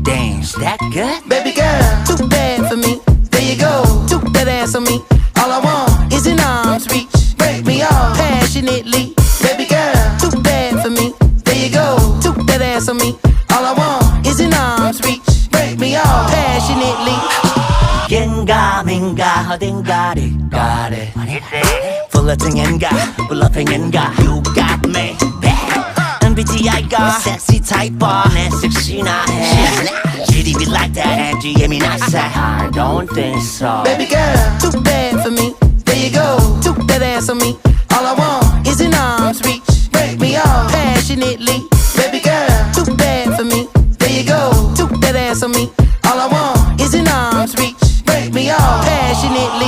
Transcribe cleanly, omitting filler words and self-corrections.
Dance that good? Baby girl, too bad for me. There you go, took that ass on me. All I want is an arm's reach. Break me off passionately. Baby girl, too bad for me. There you go, took that ass on me. All I want is an arm's reach. Break me off passionately. 겐가 민가 어딘가를 가래 플러팅인가 블러핑인가 You got me MBTI가 sexy type 내 섹시나 해 GDB like that MGM이 나세 I don't think so Baby girl, too bad for me. There you go, took that ass on me. All I want